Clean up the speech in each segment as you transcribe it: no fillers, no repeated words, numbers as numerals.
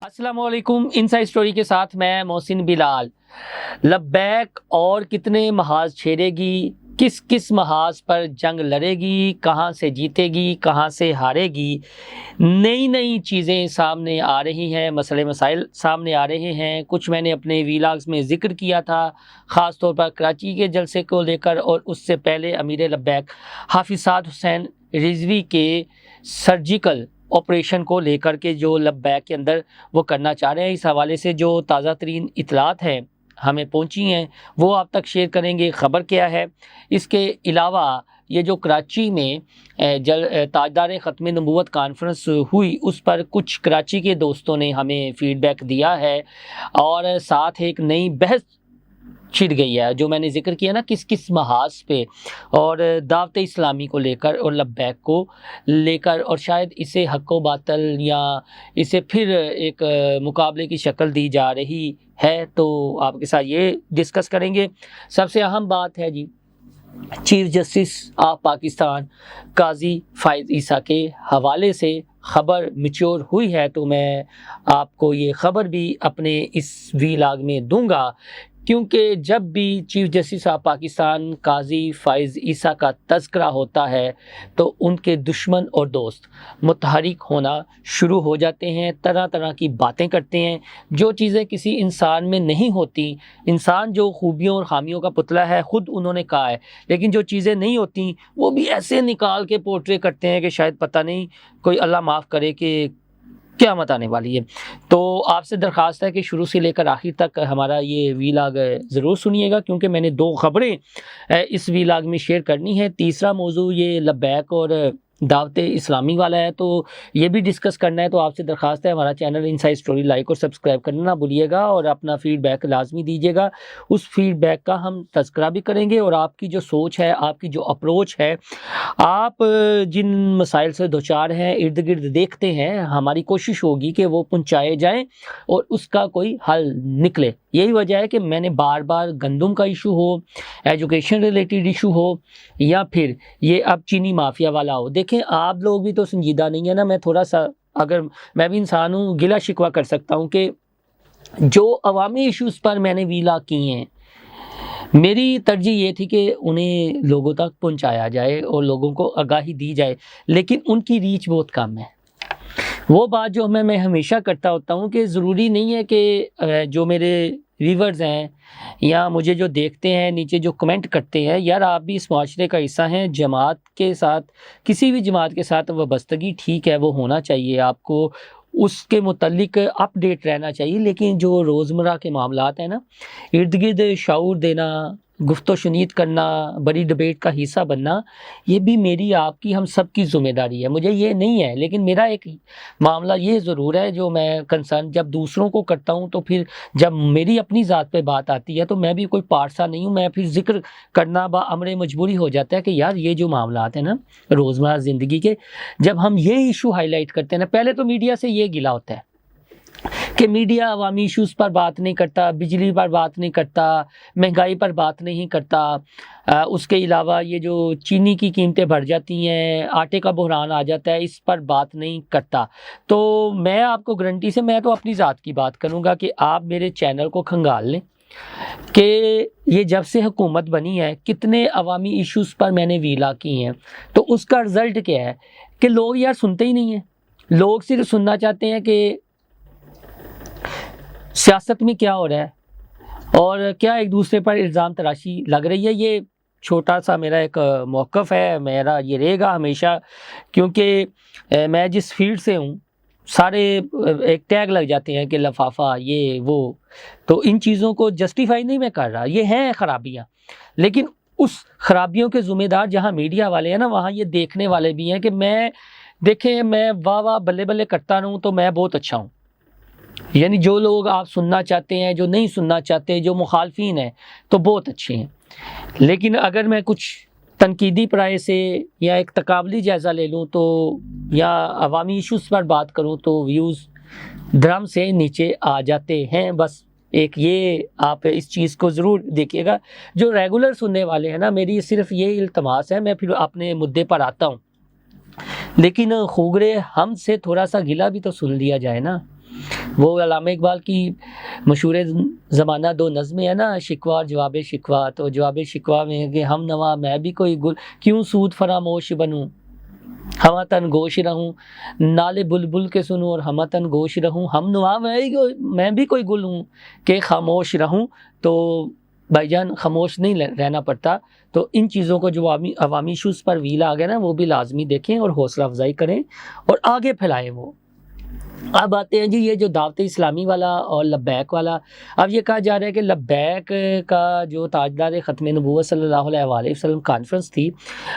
السلام علیکم، inside story کے ساتھ میں محسن بلال۔ لبیک اور کتنے محاذ چھیڑے گی، کس کس محاذ پر جنگ لڑے گی، کہاں سے جیتے گی، کہاں سے ہارے گی، نئی نئی چیزیں سامنے آ رہی ہیں، مسائل سامنے آ رہے ہیں۔ کچھ میں نے اپنے ویلاگز میں ذکر کیا تھا، خاص طور پر کراچی کے جلسے کو لے کر، اور اس سے پہلے امیر لبیک حافظ سعد حسین رضوی کے سرجیکل آپریشن کو لے کر کے جو لبیک کے اندر وہ کرنا چاہ رہے ہیں، اس حوالے سے جو تازہ ترین اطلاعات ہیں ہمیں پہنچی ہیں وہ آپ تک شیئر کریں گے۔ خبر کیا ہے؟ اس کے علاوہ یہ جو کراچی میں تاجدار ختم نبوت کانفرنس ہوئی، اس پر کچھ کراچی کے دوستوں نے ہمیں فیڈ بیک دیا ہے، اور ساتھ ایک نئی بحث چھڑ گئی ہے جو میں نے ذکر کیا نا، کس کس محاذ پہ، اور دعوت اسلامی کو لے کر اور لبیک کو لے کر، اور شاید اسے حق و باطل یا اسے پھر ایک مقابلے کی شکل دی جا رہی ہے، تو آپ کے ساتھ یہ ڈسکس کریں گے۔ سب سے اہم بات ہے جی، چیف جسٹس آف پاکستان قاضی فائز عیسیٰ کے حوالے سے خبر میچور ہوئی ہے، تو میں آپ کو یہ خبر بھی اپنے اس ویلاگ میں دوں گا، کیونکہ جب بھی چیف جسٹس آف پاکستان قاضی فائز عیسیٰ کا تذکرہ ہوتا ہے تو ان کے دشمن اور دوست متحرک ہونا شروع ہو جاتے ہیں، طرح طرح کی باتیں کرتے ہیں، جو چیزیں کسی انسان میں نہیں ہوتی۔ انسان جو خوبیوں اور خامیوں کا پتلا ہے، خود انہوں نے کہا ہے، لیکن جو چیزیں نہیں ہوتی وہ بھی ایسے نکال کے پورٹری کرتے ہیں کہ شاید پتہ نہیں، کوئی اللہ معاف کرے کہ قیامت آنے والی ہے۔ تو آپ سے درخواست ہے کہ شروع سے لے کر آخر تک ہمارا یہ ویلاگ ضرور سنیے گا، کیونکہ میں نے 2 خبریں اس ویلاگ میں شیئر کرنی ہے۔ تیسرا موضوع یہ لبیک اور دعوت اسلامی والا ہے، تو یہ بھی ڈسکس کرنا ہے۔ تو آپ سے درخواست ہے ہمارا چینل انسائیڈ اسٹوری لائک اور سبسکرائب کرنا نہ بھولیے گا، اور اپنا فیڈ بیک لازمی دیجیے گا۔ اس فیڈ بیک کا ہم تذکرہ بھی کریں گے، اور آپ کی جو سوچ ہے، آپ کی جو اپروچ ہے، آپ جن مسائل سے دوچار ہیں، ارد گرد دیکھتے ہیں، ہماری کوشش ہوگی کہ وہ پہنچائے جائیں اور اس کا کوئی حل نکلے۔ یہی وجہ ہے کہ میں نے بار بار گندم کا ایشو ہو، ایجوکیشن ریلیٹڈ ایشو ہو، یا پھر یہ اب چینی مافیا والا ہو، دیکھیں آپ لوگ بھی تو سنجیدہ نہیں ہے نا، میں تھوڑا سا، اگر میں بھی انسان ہوں، گلہ شکوہ کر سکتا ہوں کہ جو عوامی ایشوز پر میں نے ویلاگ کیے ہیں، میری ترجیح یہ تھی کہ انہیں لوگوں تک پہنچایا جائے اور لوگوں کو آگاہی دی جائے، لیکن ان کی ریچ بہت کم ہے۔ وہ بات جو میں ہمیشہ کرتا ہوتا ہوں کہ ضروری نہیں ہے کہ جو میرے ویورز ہیں یا مجھے جو دیکھتے ہیں، نیچے جو کمنٹ کرتے ہیں، یار آپ بھی اس معاشرے کا حصہ ہیں، جماعت کے ساتھ، کسی بھی جماعت کے ساتھ وابستگی ٹھیک ہے، وہ ہونا چاہیے، آپ کو اس کے متعلق اپ ڈیٹ رہنا چاہیے، لیکن جو روزمرہ کے معاملات ہیں نا، ارد گرد شعور دینا، گفت و شنید کرنا، بڑی ڈبیٹ کا حصہ بننا، یہ بھی میری، آپ کی، ہم سب کی ذمہ داری ہے۔ مجھے یہ نہیں ہے، لیکن میرا ایک معاملہ یہ ضرور ہے جو میں کنسرن جب دوسروں کو کرتا ہوں، تو پھر جب میری اپنی ذات پہ بات آتی ہے تو میں بھی کوئی پارسا نہیں ہوں، میں پھر ذکر کرنا بامر مجبوری ہو جاتا ہے کہ یار یہ جو معاملات ہیں نا روزمرہ زندگی کے، جب ہم یہ ایشو ہائی لائٹ کرتے ہیں نا، پہلے تو میڈیا سے یہ گلہ ہوتا ہے کہ میڈیا عوامی ایشوز پر بات نہیں کرتا، بجلی پر بات نہیں کرتا، مہنگائی پر بات نہیں کرتا، اس کے علاوہ یہ جو چینی کی قیمتیں بڑھ جاتی ہیں، آٹے کا بحران آ جاتا ہے، اس پر بات نہیں کرتا۔ تو میں آپ کو گارنٹی سے، میں تو اپنی ذات کی بات کروں گا کہ آپ میرے چینل کو کھنگال لیں کہ یہ جب سے حکومت بنی ہے کتنے عوامی ایشوز پر میں نے ویلاگ کی ہیں، تو اس کا رزلٹ کیا ہے کہ لوگ یار سنتے ہی نہیں ہیں۔ لوگ صرف سننا چاہتے ہیں کہ سیاست میں کیا ہو رہا ہے اور کیا ایک دوسرے پر الزام تراشی لگ رہی ہے۔ یہ چھوٹا سا میرا ایک موقف ہے، میرا یہ رہے گا ہمیشہ، کیونکہ میں جس فیلڈ سے ہوں، سارے ایک ٹیگ لگ جاتے ہیں کہ لفافہ، یہ وہ، تو ان چیزوں کو جسٹیفائی نہیں میں کر رہا، یہ ہیں خرابیاں، لیکن اس خرابیوں کے ذمہ دار جہاں میڈیا والے ہیں نا، وہاں یہ دیکھنے والے بھی ہیں کہ دیکھیں میں واہ واہ بلے بلے کرتا رہوں تو میں بہت اچھا ہوں۔ یعنی جو لوگ آپ سننا چاہتے ہیں، جو نہیں سننا چاہتے، جو مخالفین ہیں، تو بہت اچھے ہیں، لیکن اگر میں کچھ تنقیدی پرائے سے یا ایک تقابلی جائزہ لے لوں تو، یا عوامی ایشوز پر بات کروں تو ویوز درم سے نیچے آ جاتے ہیں۔ بس ایک یہ آپ اس چیز کو ضرور دیکھیے گا۔ جو ریگولر سننے والے ہیں نا، میری صرف یہ التماس ہے، میں پھر اپنے مدعے پر آتا ہوں، لیکن خوگرے ہم سے تھوڑا سا گلہ بھی تو سن لیا جائے نا۔ وہ علامہ اقبال کی مشہور زمانہ دو نظمیں ہیں نا، شکوہ اور جواب شکوہ. تو جواب شکوہ میں ہے کہ ہم نوا میں بھی کوئی گل، کیوں سود فراموش بنوں، ہما تن گوش رہوں، نالے بلبل کے سنوں اور ہما تن گوش رہوں، ہم نوا میں بھی کوئی گل ہوں کہ خاموش رہوں. تو بھائی جان خاموش نہیں رہنا پڑتا. تو ان چیزوں کو جو عوامی ایشوز پر ویل آ گیا نا، وہ بھی لازمی دیکھیں اور حوصلہ افزائی کریں اور آگے پھیلائیں وہ. اب آتے ہیں جی یہ جو دعوت اسلامی والا اور لبیک والا. اب یہ کہا جا رہا ہے کہ لبیک کا جو تاجدار ختم نبوت صلی اللہ علیہ وآلہ وسلم کانفرنس تھی،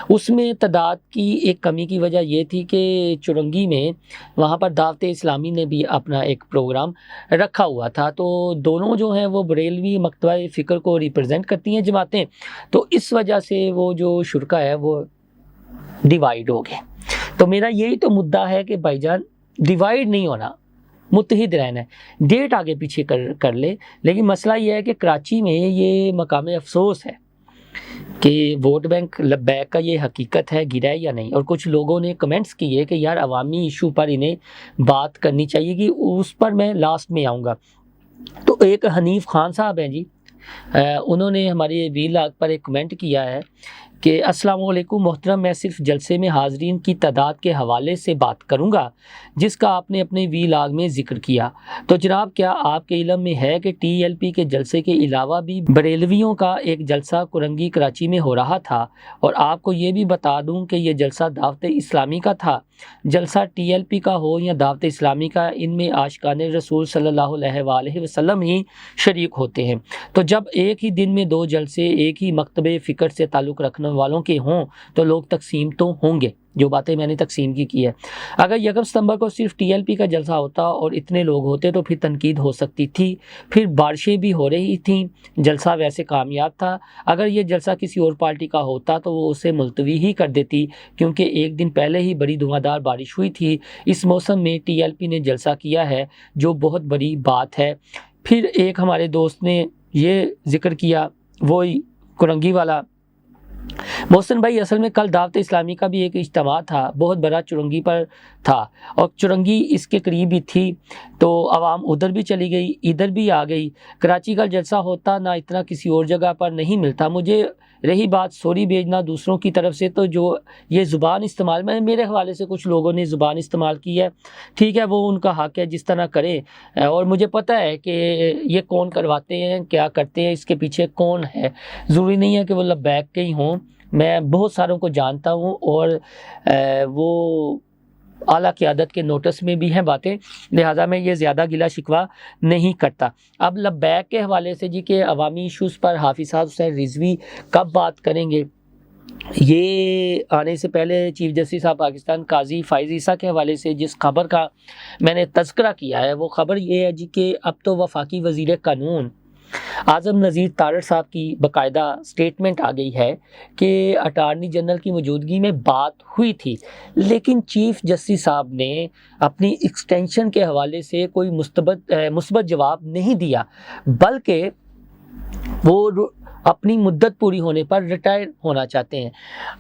اس میں تعداد کی ایک کمی کی وجہ یہ تھی کہ چرنگی میں وہاں پر دعوت اسلامی نے بھی اپنا ایک پروگرام رکھا ہوا تھا. تو دونوں جو ہیں وہ بریلوی مکتبہ فکر کو ریپرزینٹ کرتی ہیں جماعتیں، تو اس وجہ سے وہ جو شرکا ہے وہ ڈیوائیڈ ہو گئے. تو میرا یہی تو مدعا ہے کہ بھائی جان ڈیوائیڈ نہیں ہونا، متحد رہنا ہے. ڈیٹ آگے پیچھے کر لے، لیکن مسئلہ یہ ہے کہ کراچی میں یہ مقام افسوس ہے کہ ووٹ بینک لبیک کا یہ حقیقت ہے، گرا ہے یا نہیں. اور کچھ لوگوں نے کمنٹس کیے کہ یار عوامی ایشو پر انہیں بات کرنی چاہیے کہ اس پر میں لاسٹ میں آؤں گا. تو ایک حنیف خان صاحب ہیں جی، انہوں نے ہمارے ویلاگ پر ایک کمنٹ کیا ہے کہ السلام علیکم محترم، میں صرف جلسے میں حاضرین کی تعداد کے حوالے سے بات کروں گا جس کا آپ نے اپنے ویلاگ میں ذکر کیا. تو جناب کیا آپ کے علم میں ہے کہ ٹی ایل پی کے جلسے کے علاوہ بھی بریلویوں کا ایک جلسہ کرنگی کراچی میں ہو رہا تھا؟ اور آپ کو یہ بھی بتا دوں کہ یہ جلسہ دعوت اسلامی کا تھا. جلسہ ٹی ایل پی کا ہو یا دعوت اسلامی کا، ان میں عاشقان رسول صلی اللہ علیہ وآلہ وسلم ہی شریک ہوتے ہیں. تو جب ایک ہی دن میں دو جلسے ایک ہی مکتبہ فکر سے تعلق رکھنے والوں کے ہوں تو لوگ تقسیم تو ہوں گے. جو باتیں میں نے تقسیم کی ہے، اگر یکم ستمبر کو صرف ٹی ایل پی کا جلسہ ہوتا اور اتنے لوگ ہوتے تو پھر تنقید ہو سکتی تھی، پھر بارشیں بھی ہو رہی تھیں، جلسہ ویسے کامیاب تھا. اگر یہ جلسہ کسی اور پارٹی کا ہوتا تو وہ اسے ملتوی ہی کر دیتی، کیونکہ ایک دن پہلے ہی بڑی دھواں بارش ہوئی تھی. اس موسم میں ٹی ایل پی نے جلسہ کیا ہے جو بہت بڑی بات ہے. پھر ایک ہمارے دوست نے یہ ذکر کیا، وہی کرنگی والا، محسن بھائی اصل میں کل دعوت اسلامی کا بھی ایک اجتماع تھا، بہت بڑا چرنگی پر تھا اور چرنگی اس کے قریب ہی تھی، تو عوام ادھر بھی چلی گئی ادھر بھی آ گئی. کراچی کا جلسہ ہوتا نہ اتنا کسی اور جگہ پر نہیں ملتا. مجھے رہی بات سوری بھیجنا دوسروں کی طرف سے، تو جو یہ زبان استعمال، میرے حوالے سے کچھ لوگوں نے زبان استعمال کی ہے، ٹھیک ہے، وہ ان کا حق ہے، جس طرح کریں. اور مجھے پتہ ہے کہ یہ کون کرواتے ہیں، کیا کرتے ہیں، اس کے پیچھے کون ہے. ضروری نہیں ہے کہ وہ لبیک کے ہی ہوں، میں بہت ساروں کو جانتا ہوں اور وہ اعلیٰ قیادت کے نوٹس میں بھی ہیں باتیں، لہٰذا میں یہ زیادہ گلہ شکوہ نہیں کرتا. اب لبیک کے حوالے سے جی کہ عوامی ایشوز پر حافظ صاحب حسین رضوی کب بات کریں گے، یہ آنے سے پہلے چیف جسٹس آف پاکستان قاضی فائز عیسیٰ کے حوالے سے جس خبر کا میں نے تذکرہ کیا ہے، وہ خبر یہ ہے جی کہ اب تو وفاقی وزیر قانون اعظم نذیر تارڑ صاحب کی باقاعدہ سٹیٹمنٹ آ گئی ہے کہ اٹارنی جنرل کی موجودگی میں بات ہوئی تھی، لیکن چیف جسٹس صاحب نے اپنی ایکسٹینشن کے حوالے سے کوئی مثبت جواب نہیں دیا، بلکہ وہ اپنی مدت پوری ہونے پر ریٹائر ہونا چاہتے ہیں.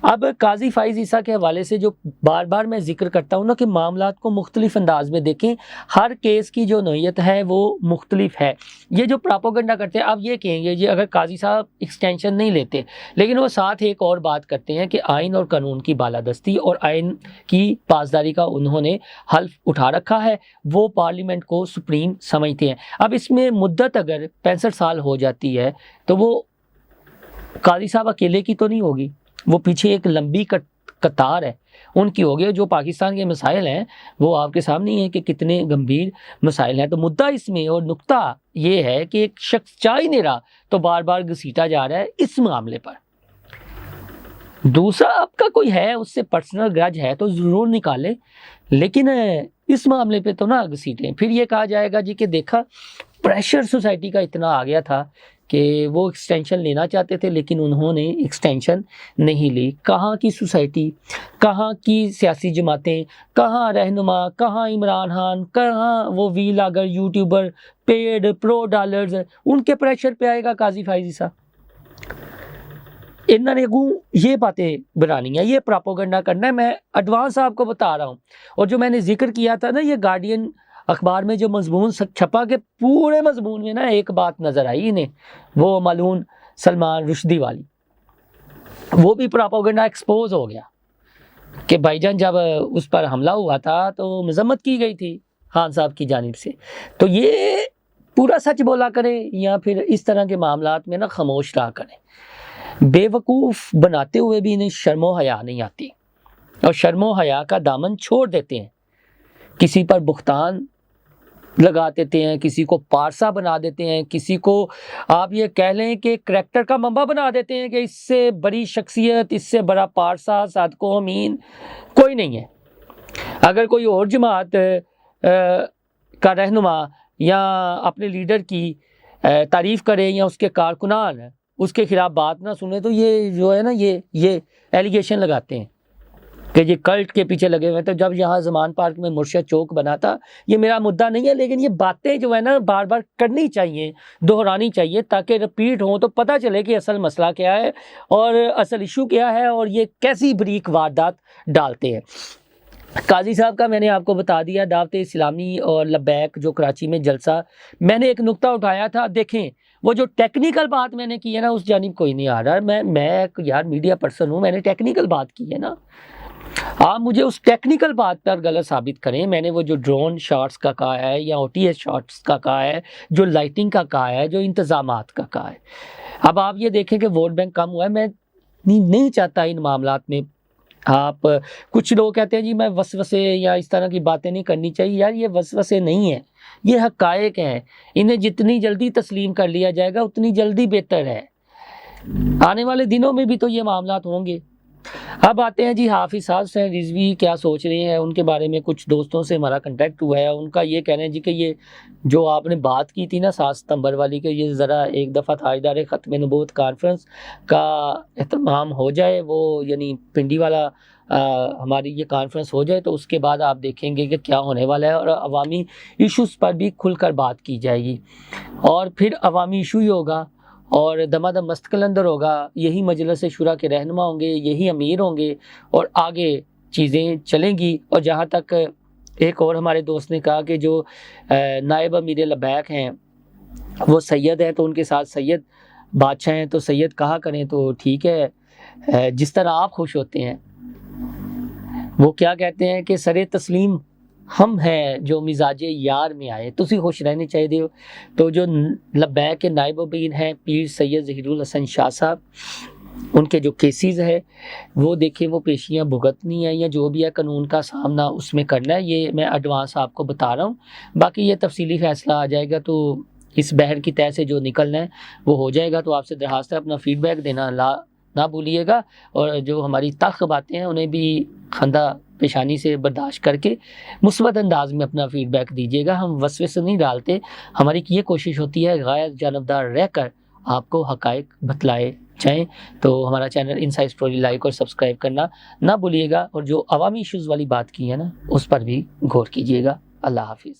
اب قاضی فائز عیسیٰ کے حوالے سے جو بار بار میں ذکر کرتا ہوں نا کہ معاملات کو مختلف انداز میں دیکھیں، ہر کیس کی جو نوعیت ہے وہ مختلف ہے. یہ جو پراپوگنڈا کرتے ہیں، اب یہ کہیں گے جی اگر قاضی صاحب ایکسٹینشن نہیں لیتے، لیکن وہ ساتھ ایک اور بات کرتے ہیں کہ آئین اور قانون کی بالادستی اور آئین کی پاسداری کا انہوں نے حلف اٹھا رکھا ہے، وہ پارلیمنٹ کو سپریم سمجھتے ہیں. اب اس میں مدت اگر 65 سال ہو جاتی ہے تو وہ قاضی صاحب اکیلے کی تو نہیں ہوگی، وہ پیچھے ایک لمبی قطار ہے ان کی ہوگی. جو پاکستان کے مسائل ہیں وہ آپ کے سامنے ہیں کہ کتنے گمبھیر مسائل ہیں. تو مدعا اس میں اور نقطہ یہ ہے کہ ایک شخص چاہ ہی نہیں رہا تو بار بار گھسیٹا جا رہا ہے اس معاملے پر. دوسرا آپ کا کوئی ہے اس سے پرسنل گرج ہے تو ضرور نکالے، لیکن اس معاملے پہ تو نہ گھسیٹیں. پھر یہ کہا جائے گا جی کہ دیکھا پریشر سوسائٹی کا اتنا آ گیا تھا کہ وہ ایکسٹینشن لینا چاہتے تھے لیکن انہوں نے ایکسٹینشن نہیں لی. کہاں کی سوسائٹی، کہاں کی سیاسی جماعتیں، کہاں رہنما، کہاں عمران خان، کہاں وہ ویلاگر، یوٹیوبر، پیڈ پرو ڈالرز، ان کے پریشر پہ آئے گا قاضی فائز عیسیٰ. انہوں نے یہ باتیں بنانی ہیں، یہ پراپوگنڈا کرنا ہے. میں ایڈوانس آپ کو بتا رہا ہوں. اور جو میں نے ذکر کیا تھا نا یہ گارڈین اخبار میں جو مضمون چھپا کہ پورے مضمون میں نا ایک بات نظر آئی انہیں، وہ ملعون سلمان رشدی والی، وہ بھی پراپیگنڈا ایکسپوز ہو گیا کہ بھائی جان جب اس پر حملہ ہوا تھا تو مذمت کی گئی تھی خان صاحب کی جانب سے، تو یہ پورا سچ بولا کریں یا پھر اس طرح کے معاملات میں نا خاموش رہا کریں۔ بے وقوف بناتے ہوئے بھی انہیں شرم و حیا نہیں آتی، اور شرم و حیا کا دامن چھوڑ دیتے ہیں، کسی پر بہتان لگا دیتے ہیں، کسی کو پارسا بنا دیتے ہیں، کسی کو آپ یہ کہہ لیں کہ کریکٹر کا منبع بنا دیتے ہیں کہ اس سے بڑی شخصیت، اس سے بڑا پارسا، صادق و امین کوئی نہیں ہے۔ اگر کوئی اور جماعت کا رہنما یا اپنے لیڈر کی تعریف کرے یا اس کے کارکنان اس کے خلاف بات نہ سنے تو یہ جو ہے نا یہ ایلیگیشن لگاتے ہیں کہ یہ کلٹ کے پیچھے لگے ہوئے۔ تو جب یہاں زمان پارک میں مرشد چوک بنا تھا، یہ میرا مدعا نہیں ہے، لیکن یہ باتیں جو ہے نا بار بار کرنی چاہیے، دہرانی چاہیے تاکہ رپیٹ ہوں تو پتہ چلے کہ اصل مسئلہ کیا ہے اور اصل ایشو کیا ہے اور یہ کیسی بریک واردات ڈالتے ہیں۔ قاضی صاحب کا میں نے آپ کو بتا دیا، دعوت اسلامی اور لبیک جو کراچی میں جلسہ، میں نے ایک نقطہ اٹھایا تھا، دیکھیں وہ جو ٹیکنیکل بات میں نے کی ہے نا اس جانب کوئی نہیں آ رہا۔ میں یار میڈیا پرسن ہوں، میں نے ٹیکنیکل بات کی ہے نا، آپ مجھے اس ٹیکنیکل بات پر غلط ثابت کریں۔ میں نے وہ جو ڈرون شاٹس کا کہا ہے یا او ٹی ایس شاٹس کا کہا ہے، جو لائٹنگ کا کہا ہے، جو انتظامات کا کہا ہے۔ اب آپ یہ دیکھیں کہ ووٹ بینک کم ہوا ہے، میں نہیں چاہتا ان معاملات میں آپ، کچھ لوگ کہتے ہیں جی میں وسوسے یا اس طرح کی باتیں نہیں کرنی چاہیے، یار یہ وسوسے نہیں ہیں، یہ حقائق ہیں، انہیں جتنی جلدی تسلیم کر لیا جائے گا اتنی جلدی بہتر ہے۔ آنے والے دنوں میں بھی تو یہ معاملات ہوں گے۔ اب آتے ہیں جی حافظ حسین رضوی کیا سوچ رہے ہیں، ان کے بارے میں کچھ دوستوں سے ہمارا کنٹیکٹ ہوا ہے، ان کا یہ کہنا ہے جی کہ یہ جو آپ نے بات کی تھی نا 7 ستمبر والی، کہ یہ ذرا ایک دفعہ تاجدار ختم نبوت کانفرنس کا اہتمام ہو جائے، وہ یعنی پنڈی والا ہماری یہ کانفرنس ہو جائے تو اس کے بعد آپ دیکھیں گے کہ کیا ہونے والا ہے، اور عوامی ایشوز پر بھی کھل کر بات کی جائے گی، اور پھر عوامی ایشو ہی ہوگا اور دمادم مست کلندر ہوگا، یہی مجلس شورا کے رہنما ہوں گے، یہی امیر ہوں گے، اور آگے چیزیں چلیں گی۔ اور جہاں تک ایک اور ہمارے دوست نے کہا کہ جو نائب امیر لبیک ہیں وہ سید ہیں تو ان کے ساتھ سید بادشاہ ہیں، تو سید کہا کریں تو ٹھیک ہے، جس طرح آپ خوش ہوتے ہیں۔ وہ کیا کہتے ہیں کہ سر تسلیم ہم ہیں جو مزاج یار میں آئے، تسی خوش رہنے چاہیے ہو۔ تو جو لبیک کے نائب امیر ہیں پیر سید ظہیر الحسن شاہ صاحب، ان کے جو کیسز ہے وہ دیکھیں، وہ پیشیاں بھگتنی ہیں یا جو بھی ہے قانون کا سامنا اس میں کرنا ہے، یہ میں ایڈوانس آپ کو بتا رہا ہوں۔ باقی یہ تفصیلی فیصلہ آ جائے گا تو اس بحر کی تہہ سے جو نکلنا ہے وہ ہو جائے گا۔ تو آپ سے درخواست ہے اپنا فیڈ بیک دینا نہ بھولیے گا، اور جو ہماری تلخ باتیں ہیں انہیں بھی خندہ پیشانی سے برداشت کر کے مثبت انداز میں اپنا فیڈ بیک دیجیے گا۔ ہم وسوسے نہیں ڈالتے، ہماری یہ کوشش ہوتی ہے غیر جانبدار رہ کر آپ کو حقائق بتلائے جائیں۔ تو ہمارا چینل انسائیڈ اسٹوری لائک اور سبسکرائب کرنا نہ بھولیے گا، اور جو عوامی ایشوز والی بات کی ہے نا اس پر بھی غور کیجیے گا۔ اللہ حافظ۔